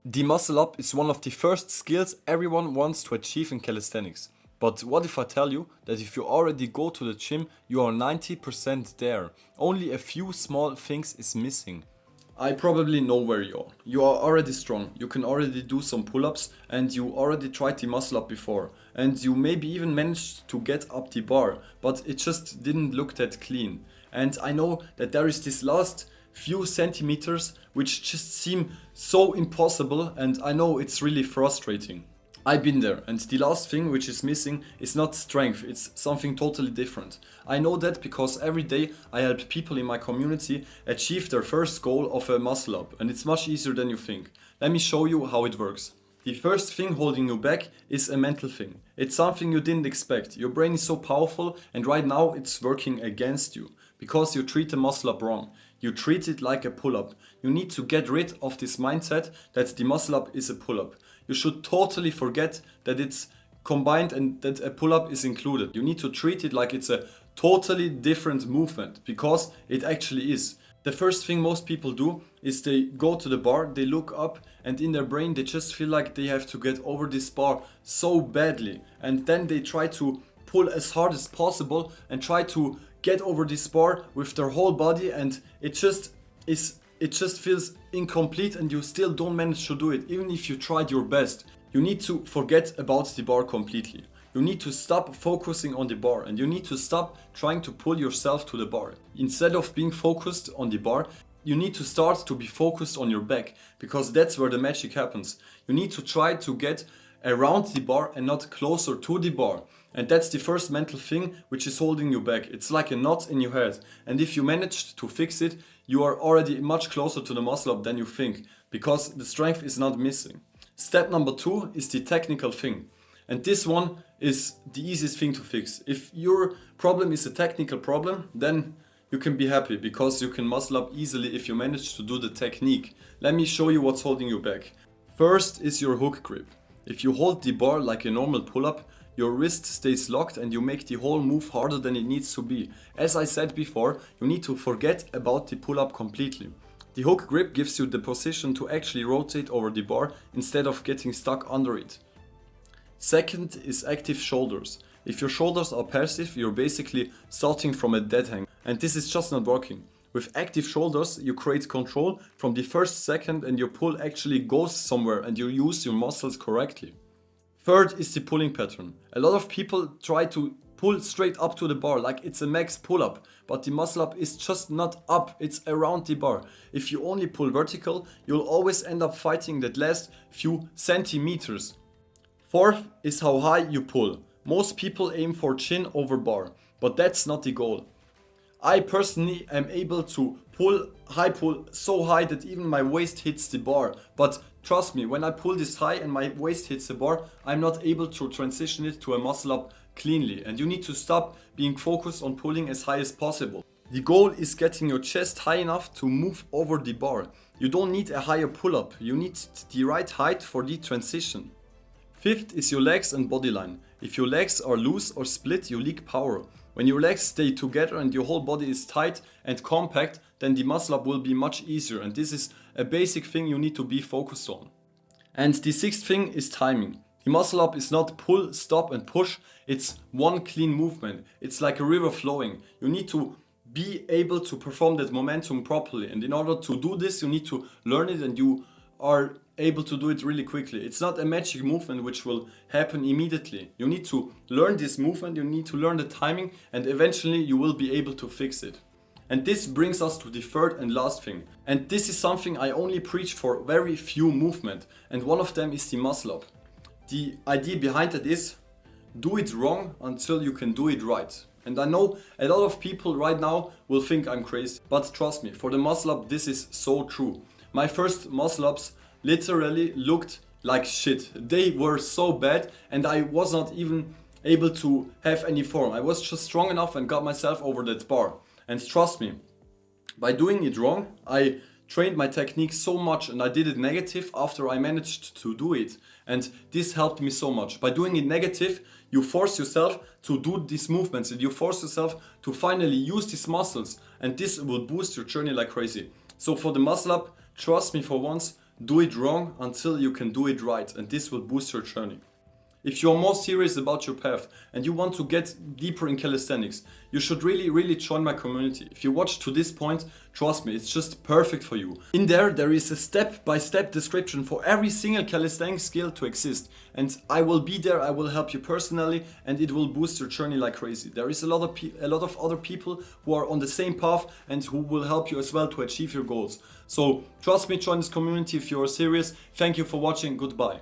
The muscle up is one of the first skills everyone wants to achieve in calisthenics. But what if I tell you that if you already go to the gym, you are 90% there? Only a few small things is missing. I probably know where you are. You are already strong, you can already do some pull-ups and you already tried the muscle up before. And you maybe even managed to get up the bar, but it just didn't look that clean. And I know that there is this last few centimeters which just seem so impossible, and I know it's really frustrating. I've been there, and the last thing which is missing is not strength, it's something totally different. I know that because every day I help people in my community achieve their first goal of a muscle up, and it's much easier than you think. Let me show you how it works. The first thing holding you back is a mental thing. It's something you didn't expect. Your brain is so powerful, and right now it's working against you because you treat the muscle up wrong. You treat it like a pull-up. You need to get rid of this mindset that the muscle up is a pull-up. You should totally forget that it's combined and that a pull-up is included. You need to treat it like it's a totally different movement because it actually is. The first thing most people do is they go to the bar, they look up, and in their brain they just feel like they have to get over this bar so badly. And then they try to pull as hard as possible and try to get over this bar with their whole body, and it just feels incomplete and you still don't manage to do it even if you tried your best. You need to forget about the bar completely. You need to stop focusing on the bar and you need to stop trying to pull yourself to the bar. Instead of being focused on the bar, you need to start to be focused on your back, because that's where the magic happens. You need to try to get around the bar and not closer to the bar. And that's the first mental thing which is holding you back. It's like a knot in your head. And if you managed to fix it, you are already much closer to the muscle up than you think, because the strength is not missing. Step number 2 is the technical thing. And this one is the easiest thing to fix. If your problem is a technical problem, then you can be happy because you can muscle up easily if you manage to do the technique. Let me show you what's holding you back. First is your hook grip. If you hold the bar like a normal pull-up, your wrist stays locked and you make the whole move harder than it needs to be. As I said before, you need to forget about the pull-up completely. The hook grip gives you the position to actually rotate over the bar instead of getting stuck under it. Second is active shoulders. If your shoulders are passive, you're basically starting from a dead hang, and this is just not working. With active shoulders, you create control from the first second and your pull actually goes somewhere and you use your muscles correctly. Third is the pulling pattern. A lot of people try to pull straight up to the bar like it's a max pull-up, but the muscle up is just not up, it's around the bar. If you only pull vertical, you'll always end up fighting that last few centimeters. Fourth is how high you pull. Most people aim for chin over bar, but that's not the goal. I personally am able to pull so high that even my waist hits the bar, but trust me, when I pull this high and my waist hits the bar, I'm not able to transition it to a muscle up cleanly, and you need to stop being focused on pulling as high as possible. The goal is getting your chest high enough to move over the bar. You don't need a higher pull up, you need the right height for the transition. Fifth is your legs and body line. If your legs are loose or split, you leak power. When your legs stay together and your whole body is tight and compact, then the muscle up will be much easier, and this is a basic thing you need to be focused on. And the sixth thing is timing. The muscle up is not pull, stop and push, it's one clean movement. It's like a river flowing. You need to be able to perform that momentum properly, and in order to do this you need to learn it, and you are able to do it really quickly. It's not a magic movement which will happen immediately. You need to learn this movement, you need to learn the timing, and eventually you will be able to fix it. And this brings us to the third and last thing. And this is something I only preach for very few movements, and one of them is the muscle up. The idea behind it is do it wrong until you can do it right. And I know a lot of people right now will think I'm crazy, but trust me, for the muscle up this is so true. My first muscle ups literally looked like shit. They were so bad and I was not even able to have any form. I was just strong enough and got myself over that bar. And trust me, by doing it wrong, I trained my technique so much and I did it negative after I managed to do it. And this helped me so much. By doing it negative, you force yourself to do these movements and you force yourself to finally use these muscles, and this will boost your journey like crazy. So for the muscle up, trust me for once, Do it wrong until you can do it right, and this will boost your journey. If you're more serious about your path and you want to get deeper in calisthenics, you should really join my community. If you watched to this point, trust me, it's just perfect for you. In there is a step-by-step description for every single calisthenics skill to exist. And I will be there, I will help you personally, and it will boost your journey like crazy. There is a lot of other people who are on the same path and who will help you as well to achieve your goals. So trust me, join this community if you are serious. Thank you for watching, goodbye.